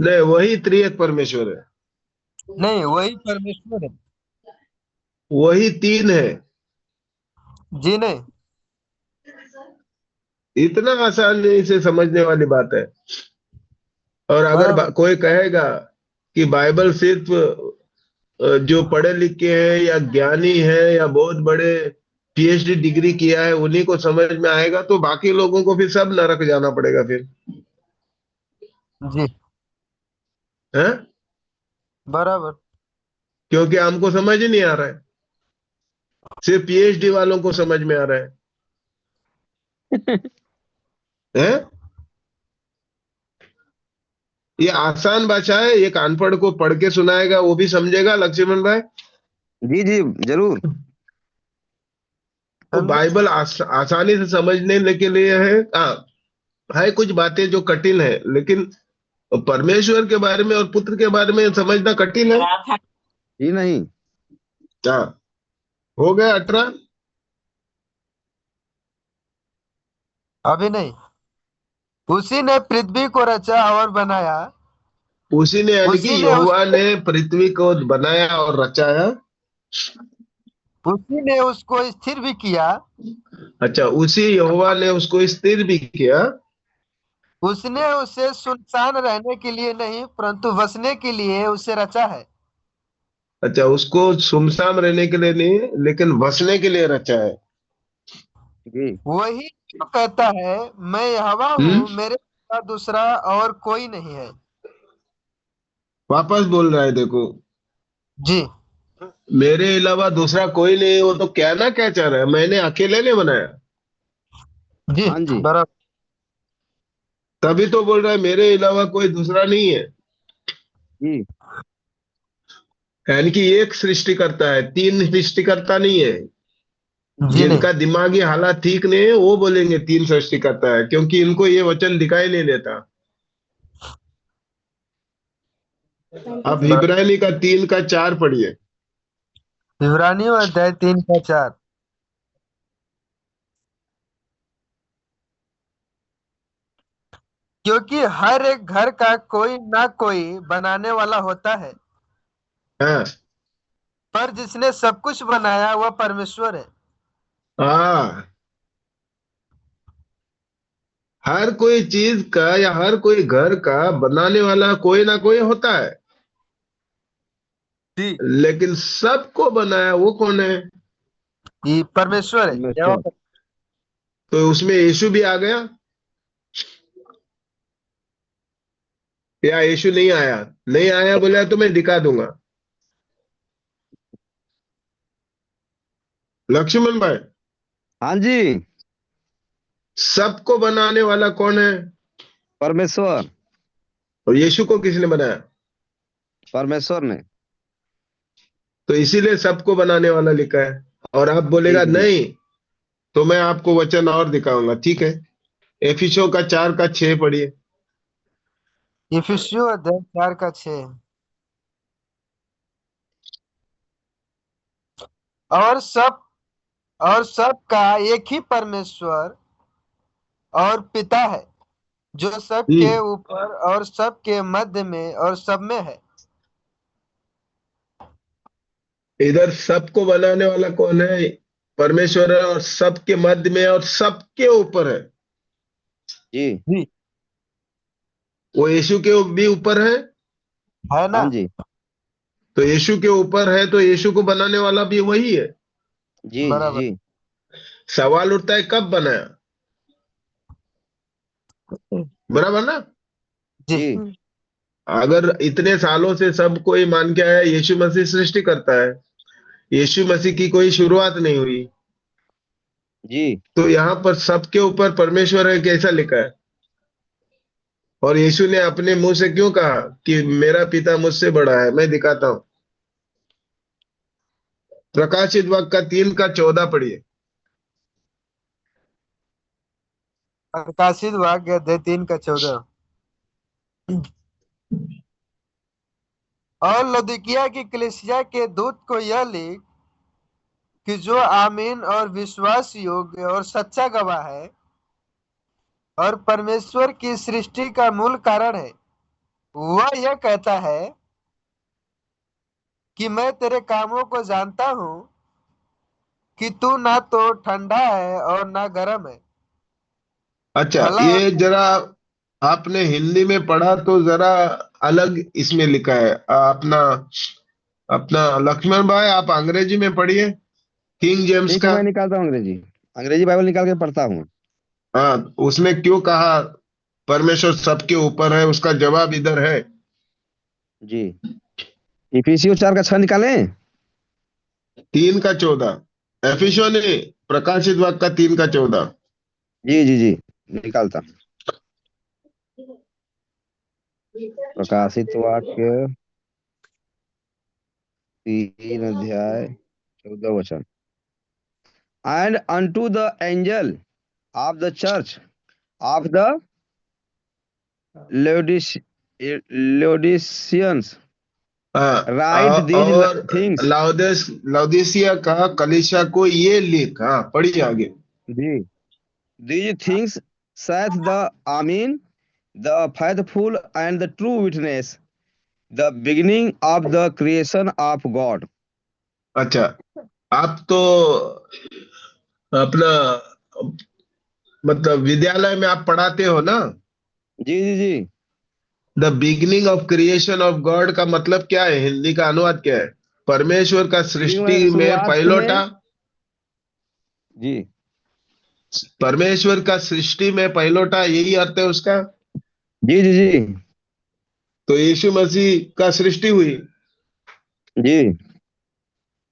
नहीं, वही त्रिएक परमेश्वर है। नहीं वही परमेश्वर है। वही तीन है। जी नहीं। इतना आसानी से समझने वाली बात है। और अगर बराबर। कोई कहेगा कि बाइबल सिर्फ जो पढ़े लिखे हैं या ज्ञानी है या बहुत बड़े पीएचडी डिग्री किया है उन्हीं को समझ में आएगा, तो बाकी लोगों को फिर सब नरक जाना पड़ेगा फिर। जी है, बराबर। क्योंकि हमको समझ ही नहीं आ रहा है, सिर्फ पीएचडी वालों को समझ में आ रहा है। ये आसान भाषा है, एक अनपढ़ को पढ़ के सुनाएगा वो भी समझेगा लक्ष्मण भाई। जी जी जरूर। तो समझे। बाइबल आसानी से समझने के लिए है। हाँ, है कुछ बातें जो कठिन है, लेकिन परमेश्वर के बारे में और पुत्र के बारे में समझना कठिन है। जी नहीं। हाँ, हो गया 18। अभी नहीं। उसी ने पृथ्वी को रचा और बनाया। उसी ने, यानी कि उसी ने यहोवा उसको ने पृथ्वी को बनाया और रचाया। उसी ने उसको स्थिर भी किया। अच्छा, उसी यहोवा ने उसको स्थिर भी किया। उसने उसे सुनसान रहने के लिए नहीं परंतु बसने के लिए उसे रचा है। अच्छा, उसको सुमसाम रहने के लिए नहीं, लेकिन बसने के लिए रचा है। जी वही जो कहता है मैं यहोवा हम्म। हूँ, मेरे सिवा दूसरा और कोई नहीं है। वापस बोल रहा है, देखो, जी मेरे अलावा दूसरा कोई नहीं। वो तो क्या ना क्या चाह रहा है, मैंने अकेले ने बनाया। जी हाँ जी। बराबर। तभी तो बोल रहा है मेरे अलावा कोई दूसरा नहीं है। जी यानी कि एक सृष्टिकर्ता है, तीन सृष्टिकर्ता नहीं है। जी नहीं। जिनका दिमागी हालात ठीक नहीं है वो बोलेंगे तीन सृष्टिकर्ता है, क्योंकि इनको ये वचन दिखाई नहीं देता। अब बराबर। इब्रानी का 3 का 4 पढ़िए। इब्रानियों अध्याय 3 का 4। क्योंकि हर एक घर का कोई ना कोई बनाने वाला होता है, हाँ। पर जिसने सब कुछ बनाया वह परमेश्वर है। हाँ, हर कोई चीज का या हर कोई घर का बनाने वाला कोई ना कोई होता है, जी लेकिन सबको बनाया वो कौन है? ये परमेश्वर है। परमेश्वर। तो उसमें यीशु भी आ गया, या यीशु नहीं आया? नहीं आया बोला तो मैं दिखा दूंगा। लक्ष्मण भाई, हाँ जी। सबको बनाने वाला कौन है? परमेश्वर। और यीशु को किसने बनाया? परमेश्वर ने। तो इसीलिए सबको बनाने वाला लिखा है। और आप जी बोलेगा जी। नहीं, तो मैं आपको वचन और दिखाऊंगा, ठीक है? एफिसियों का 4 का 6 पढ़िए। इफिसियों अध्याय 4 का 6। और सब और सब का एक ही परमेश्वर और पिता है, जो सबके हम्म। ऊपर और सबके मध्य में और सब में है। इधर सबको बनाने वाला कौन है? परमेश्वर है, और सबके मध्य में और सबके ऊपर है। जी। जी वो यीशु के भी ऊपर है। है हाँ ना। जी। तो यीशु के ऊपर है, तो यीशु को बनाने वाला भी वही है। जी जी बराबर। जी। सवाल उठता है कब बनाया? बराबर ना? जी जी अगर इतने सालों से सब कोई मान के आया यीशु मसीह सृष्टि करता है, यीशु मसीह की कोई शुरुआत नहीं हुई, जी। तो यहाँ पर सबके ऊपर परमेश्वर है कैसा लिखा है? और यीशु ने अपने मुंह से क्यों कहा कि मेरा पिता मुझसे बड़ा है? मैं दिखाता हूं। प्रकाशित वाक्य का 3 का 14 पढ़िए। प्रकाशित वाक्य अध्याय 3 का 14। और लौदीकिया की कलीसिया के दूत को यह लिख कि जो आमीन और विश्वास योग्य और सच्चा गवाह है और परमेश्वर की सृष्टि का मूल कारण है, वह यह कहता है कि मैं तेरे कामों को जानता हूँ कि तू ना तो ठंडा है और ना गर्म है। अच्छा, भला ये जरा आपने हिंदी में पढ़ा तो जरा अलग इसमें लिखा है। अपना अपना लक्ष्मण भाई, आप अंग्रेजी में पढ़िए, किंग जेम्स ठीक है, का। मैं निकालता हूँ अंग्रेजी। अंग्रेजी बाइबल निकाल के पढ़ता हूँ। हाँ, उसमें क्यों कहा परमेश्वर सबके ऊपर है, उसका जवाब इधर है। जी। इफिसियों 4 का 6 निकालें। 3 का 14, एफिसियों ने प्रकाशित वाक्य का 3 का 14। जी जी जी, निकालता हूँ। प्रकाशित वाक्य 3 अध्याय 14 वचन। And unto the angel of the church of the Laodiceans हाँ, write these और things। लाउदेसिया का कलीसिया को ये लिख। हाँ, पढ़िए आगे। जी। These things saith the Amen, the faithful and the true witness, the beginning of the creation of God। अच्छा, आप तो अपना मतलब विद्यालय में आप पढ़ाते हो ना। जी जी जी। The beginning of creation of God का मतलब क्या है, हिंदी का अनुवाद क्या है? परमेश्वर का बिगिनिंग सृष्टि में में शुरुआत में। पहलोटा। जी परमेश्वर का सृष्टि में पहलोटा, यही अर्थ है उसका। जी जी जी तो यीशु मसीह का सृष्टि हुई, जी।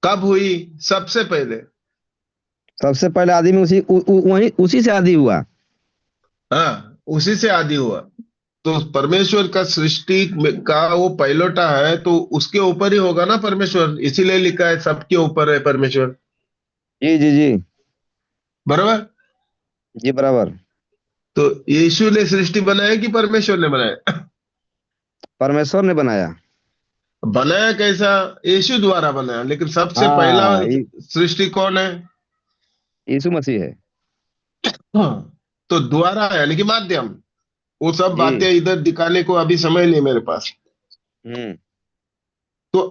कब हुई? सबसे पहले। सबसे पहले आदमी वही उसी से आदि हुआ। हाँ, उसी से आदि हुआ। तो परमेश्वर का सृष्टि का वो पहलोटा है, तो उसके ऊपर ही होगा ना परमेश्वर, इसीलिए लिखा है सबके ऊपर है परमेश्वर। जी जी जी बराबर। जी, बराबर। तो यीशु ने सृष्टि बनाया कि परमेश्वर ने बनाया? परमेश्वर ने बनाया। बनाया कैसा? यीशु द्वारा बनाया, लेकिन सबसे पहला हाँ, सृष्टि कौन है? यीशु मसीह है। हाँ, तो द्वारा यानी कि माध्यम। वो सब जी। बातें इधर दिखाने को अभी समय नहीं मेरे पास। हम्म। तो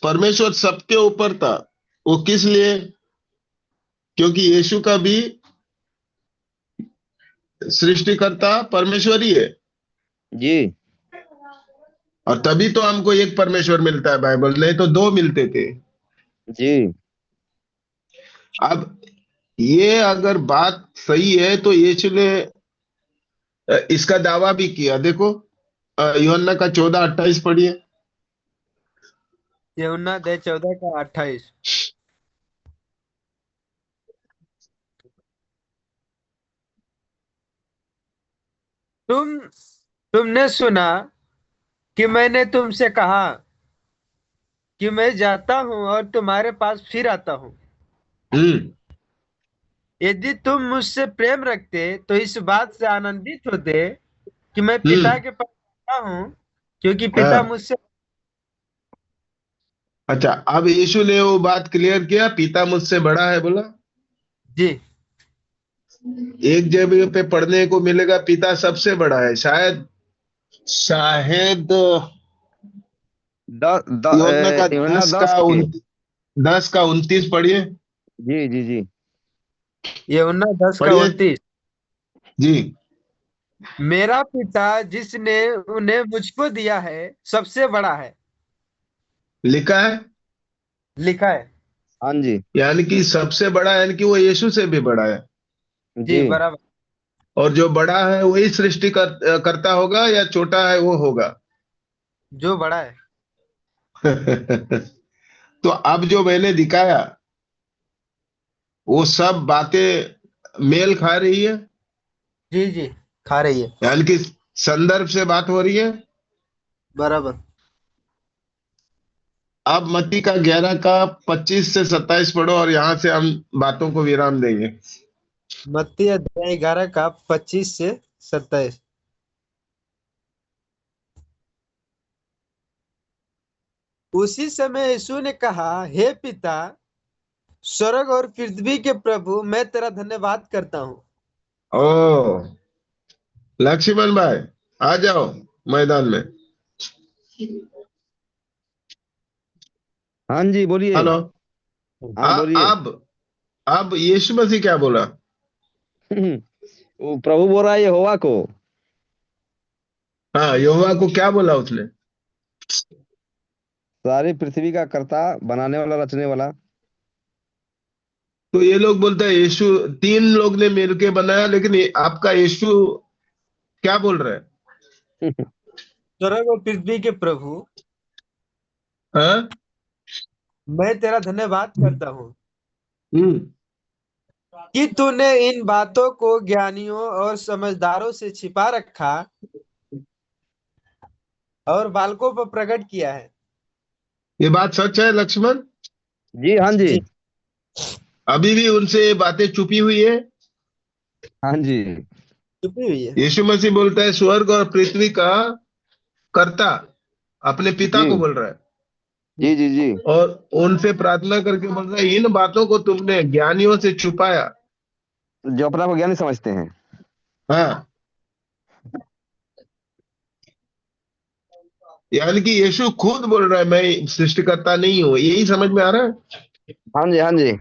परमेश्वर सबके ऊपर था। वो किस लिए? क्योंकि यीशु का भी सृष्टिकर्ता परमेश्वर ही है। जी और तभी तो हमको एक परमेश्वर मिलता है बाइबल, नहीं तो दो मिलते थे। जी अब ये अगर बात सही है तो यीशु ने इसका दावा भी किया। देखो, यूहन्ना का 14:28 पढ़िए। यूहन्ना अध्याय 14 का 28। तुम तुमने सुना कि मैंने तुमसे कहा कि मैं जाता हूं और तुम्हारे पास फिर आता हूं। हम्म। यदि तुम मुझसे प्रेम रखते तो इस बात से आनंदित होते कि मैं पिता हम्म। के पास जाता हूं, क्योंकि पिता हाँ, मुझसे। अच्छा, अब यीशु ने वो बात क्लियर किया, पिता मुझसे बड़ा है बोला। जी एक जगह पे पढ़ने को मिलेगा पिता सबसे बड़ा है, शायद। शायद यूहन्ना का यूहन्ना दस का 10 के। 10 का 29 पढ़िए। जी जी जी यूहन्ना 10 का पढ़िए 29। जी। मेरा पिता जिसने उन्हें मुझको दिया है सबसे बड़ा है। लिखा है। लिखा है। हाँ जी यानी कि सबसे बड़ा, यानी कि वो यीशु से भी बड़ा है। जी जी। बराबर। और जो बड़ा है वही सृष्टि करता होगा, या छोटा है वो होगा? जो बड़ा है। तो अब जो मैंने दिखाया वो सब बातें मेल खा रही है। जी जी खा रही है। यानी कि संदर्भ से बात हो रही है। बराबर। अब मत्ती का 11 का 25 से 27 पढ़ो, और यहां से हम बातों को विराम देंगे। मत्ती अध्याय 11 का 25 से 27। उसी समय यीशु ने कहा, हे पिता, स्वर्ग और पृथ्वी के प्रभु, मैं तेरा धन्यवाद करता हूँ। ओ, लक्ष्मण भाई, आ जाओ मैदान में। हाँ जी, बोलिए। हेलो। हाँ बोलिए। अब अब यीशु मसीह क्या बोला? वो प्रभु बोल रहा है यहोवा को। हाँ, यहोवा को क्या बोला उसने? सारी पृथ्वी का कर्ता, बनाने वाला, रचने वाला। तो ये लोग बोलते हैं यीशु, तीन लोग ने मिलके बनाया, लेकिन आपका यीशु क्या बोल रहा है? स्वर्ग और पृथ्वी के प्रभु, हाँ। मैं तेरा धन्यवाद करता हूँ हम्म। कि तूने इन बातों को ज्ञानियों और समझदारों से छिपा रखा और बालकों पर प्रकट किया है। ये बात सच है लक्ष्मण? जी हाँ जी। जी, अभी भी उनसे ये बातें छुपी हुई है? हाँ जी। छुपी हुई है। यीशु मसीह बोलता है स्वर्ग और पृथ्वी का कर्ता, अपने पिता को जी बोल रहा है, जी जी जी। और उनसे प्रार्थना करके बोल रहा है इन बातों को तुमने ज्ञानियों से छुपाया। जो अपना को ज्ञानी समझते हैं। हाँ, यानी कि यीशु खुद बोल रहा है मैं सृष्टिकर्ता नहीं हूं। यही समझ में आ रहा है? हाँ जी हाँ जी।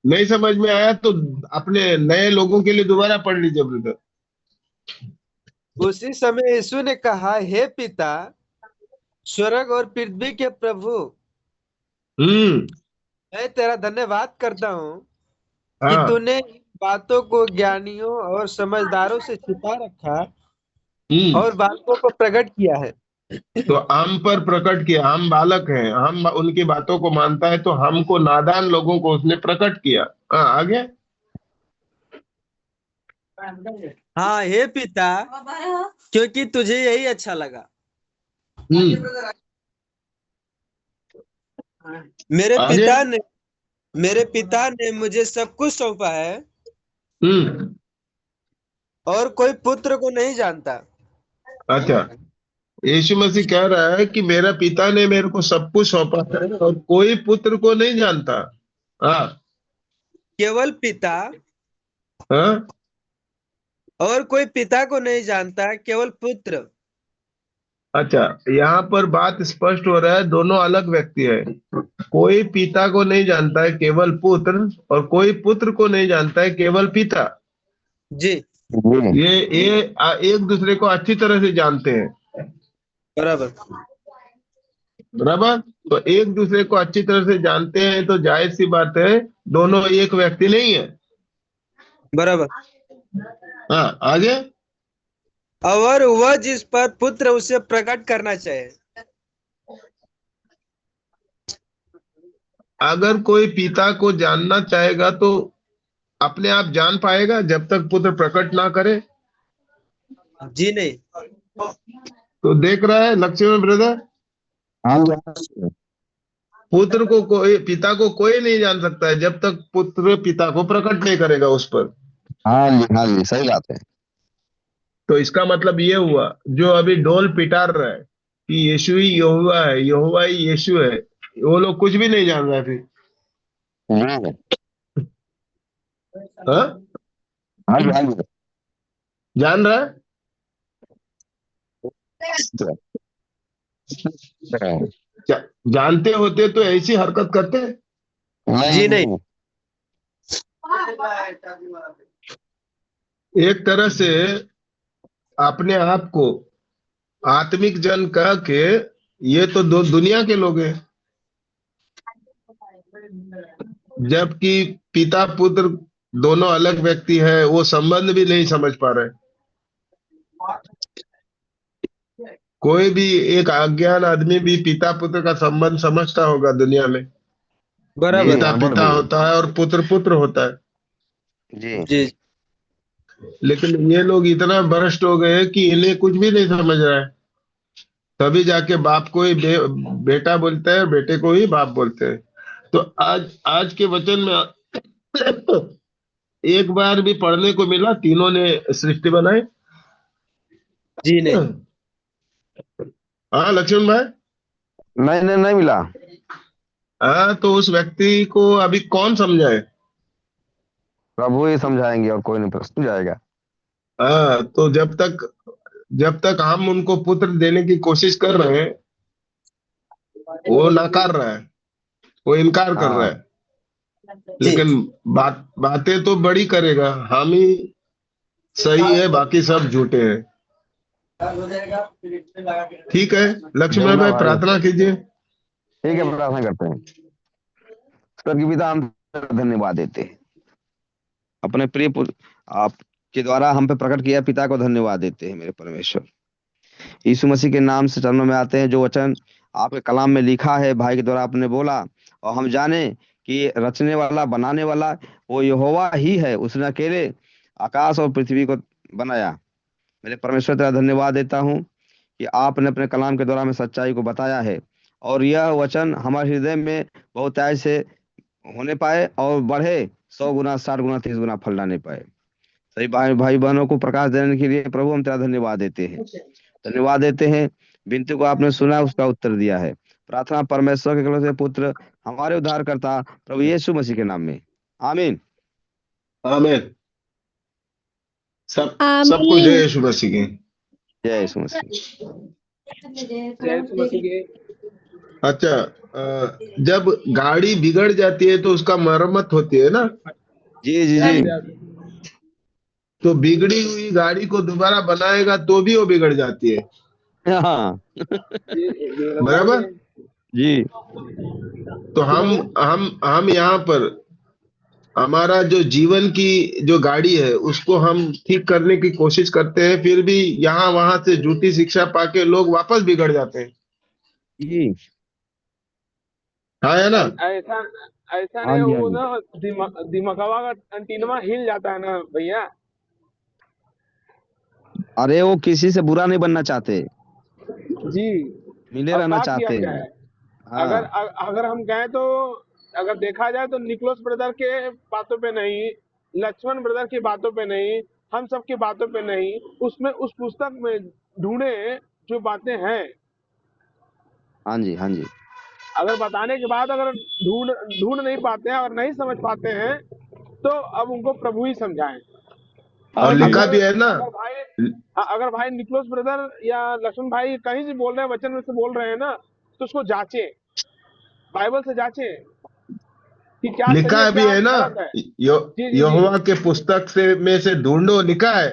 नहीं समझ में आया तो अपने नए लोगों के लिए दोबारा पढ़ लीजिए ब्रदर। उसी समय यीशु ने कहा, हे पिता, स्वर्ग और पृथ्वी के प्रभु, हम्म। मैं तेरा धन्यवाद करता हूँ कि हाँ। तूने इन बातों को ज्ञानियों और समझदारों से छिपा रखा हम्म। और बालकों को प्रकट किया है। तो हम पर प्रकट किया, हम बालक हैं, हम उनकी बातों को मानता है, तो हमको नादान लोगों को उसने प्रकट किया। हाँ, आगे। हाँ, हे पिता, क्योंकि तुझे यही अच्छा लगा। हम्म। मेरे आगे। पिता ने मेरे पिता ने मुझे सब कुछ सौंपा है हम्म। और कोई पुत्र को नहीं जानता। अच्छा, यीशु मसीह कह रहा है कि मेरा पिता ने मेरे को सब कुछ सौंपा है और कोई पुत्र को नहीं जानता। हाँ। केवल पिता, हाँ। और कोई पिता को नहीं जानता, केवल पुत्र। अच्छा, यहाँ पर बात स्पष्ट हो रहा है, दोनों अलग व्यक्ति है। कोई पिता को नहीं जानता है, केवल पुत्र, और कोई पुत्र को नहीं जानता है, केवल पिता। जी, जी ये एक दूसरे को अच्छी तरह से जानते हैं। बराबर। बराबर। तो एक दूसरे को अच्छी तरह से जानते हैं, तो जाहिर सी बात है दोनों एक व्यक्ति नहीं है। बराबर। हाँ, आगे। और वह जिस पर पुत्र उसे प्रकट करना चाहे। अगर कोई पिता को जानना चाहेगा तो अपने आप जान पाएगा जब तक पुत्र प्रकट ना करे? जी नहीं। तो देख रहा है लक्ष्मण ब्रदर, हाँ जी। पुत्र को कोई, पिता को कोई नहीं जान सकता है जब तक पुत्र पिता को प्रकट नहीं करेगा उस पर। हाँ जी सही बात है। तो इसका मतलब ये हुआ, जो अभी ढोल पिटार रहा है कि यीशु ही यहोवा है, यहोवा ही यीशु है, वो लोग कुछ भी नहीं जान रहे फिर। जी हाँ, हाँ जी हाँ जी। जान रहा है? जा, जानते होते तो ऐसी हरकत करते? जी नहीं। नहीं। एक तरह से अपने आप को आत्मिक जन कह के, ये तो दो दुनिया के लोग हैं, जबकि पिता पुत्र दोनों अलग व्यक्ति है, वो संबंध भी नहीं समझ पा रहे। कोई भी एक अज्ञान आदमी भी पिता पुत्र का संबंध समझता होगा दुनिया में। बराबर। पिता पिता होता है और पुत्र पुत्र होता है। जी जी। लेकिन ये लोग इतना भ्रष्ट हो गए कि इन्हें कुछ भी नहीं समझ रहा है। तभी जाके बाप को ही बेटा बोलते हैं, बेटे को ही बाप बोलते हैं। तो आज आज के वचन में एक बार भी पढ़ने को मिला तीनों ने सृष्टि बनाई? जी नहीं। हाँ लक्ष्मण भाई। नहीं नहीं नहीं मिला। हाँ, तो उस व्यक्ति को अभी कौन समझाए? प्रभु ही समझाएंगे और कोई नहीं समझाएगा। हाँ, तो जब तक हम उनको पुत्र देने की कोशिश कर रहे हैं, वो नकार रहा है, वो इनकार कर रहा हाँ है। लेकिन बातें तो बड़ी करेगा, हम ही सही है, बाकी सब झूठे हैं। ठीक है लक्ष्मण जमुना भाई, भाई, प्रार्थना कीजिए। ठीक है, प्रार्थना करते हैं। स्वर्गीय पिता, हम धन्यवाद देते हैं अपने प्रिय आपके द्वारा हम पे प्रकट किया पिता को धन्यवाद देते हैं मेरे परमेश्वर। यीशु मसीह के नाम से चरणों में आते हैं। जो वचन आपके कलाम में लिखा है भाई के द्वारा आपने बोला, और हम जाने कि रचने वाला बनाने वाला वो यहोवा ही है, उसने अकेले आकाश और पृथ्वी को बनाया। मेरे परमेश्वर तेरा धन्यवाद देता हूँ कि आपने अपने कलाम के द्वारा हमें सच्चाई को बताया है, और यह वचन हमारे हृदय में बहुतायत से होने पाए और बढ़े, 100 गुना, 60 गुना, 30 गुना फल लाने पाए। सही भाई भाई बहनों को प्रकाश देने के लिए प्रभु हम तेरा धन्यवाद देते हैं, धन्यवाद देते हैं। विनती को आपने सुना, उसका उत्तर दिया है। प्रार्थना परमेश्वर के इकलौते पुत्र हमारे उद्धारकर्ता प्रभु यीशु मसीह के नाम में, आमीन। आमीन। सबको आमीन। जय यीशु मसीह की। जय यीशु मसीह। जय यीशु मसीह के। अच्छा, जब गाड़ी बिगड़ जाती है तो उसका मरम्मत होती है ना, जी जी जी। तो बिगड़ी हुई गाड़ी को दोबारा बनाएगा तो भी वो बिगड़ जाती है, हाँ बराबर। जी। तो हम यहाँ पर हमारा जो जीवन की जो गाड़ी है उसको हम ठीक करने की कोशिश करते हैं, फिर भी यहाँ वहां से झूठी शिक्षा पाके लोग वापस बिगड़ जाते हैं। जी हाँ, है ना। ऐसा ऐसा हाँ नहीं, जी, हाँ वो जी। ना दिमागवा का अंटीनवा हिल जाता है ना भैया। अरे वो किसी से बुरा नहीं बनना चाहते, जी। मिले अब रहना क्या किया चाहते जाए? हैं। अगर हाँ अगर हम कहें तो, अगर देखा जाए तो निकोलस ब्रदर के बातों पे नहीं, लक्ष्मण ब्रदर की बातों पे नहीं, हम सब की बातों पे नहीं, उसमें उस पुस्तक में ढूंढे जो बातें हैं, हाँ जी, हाँ जी। अगर बताने के बाद अगर ढूंढ ढूंढ नहीं पाते हैं और नहीं समझ पाते हैं, तो अब उनको प्रभु ही समझाएं। और लिखा भी है ना। अगर भाई निकोलस ब्रदर या लक्ष्मण भाई कहीं से बोल रहे हैं, वचन में से बोल रहे हैं ना, तो उसको जांचे, बाइबल से जांचे कि क्या सही लिखा है भी क्या है ना, गलत है। जी जी जी। यहोवा के पुस्तक से में से ढूंढो, लिखा है।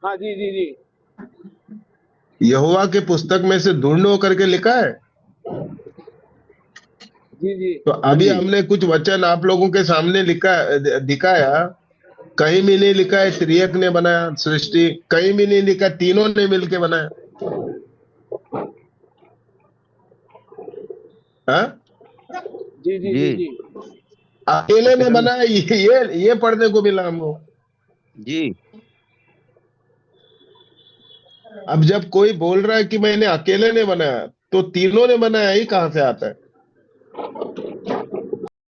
हाँ जी जी जी। यहोवा के पुस्तक में से ढूंढो करके लिखा है। जी जी। तो हाँ अभी जी। हमने कुछ वचन आप लोगों के सामने दिखाया। कहीं भी नहीं लिखा है त्रिएक ने बनाया सृष्टि, कहीं भी नहीं लिखा तीनों ने मिलके बनाया। हाँ, जी जी जी जी जी। अकेले ने कितने। बनाया, ये पढ़ने को मिला हमको। जी अब जब कोई बोल रहा है कि मैंने अकेले ने बनाया, तो तीनों ने बनाया ही कहां से आता है?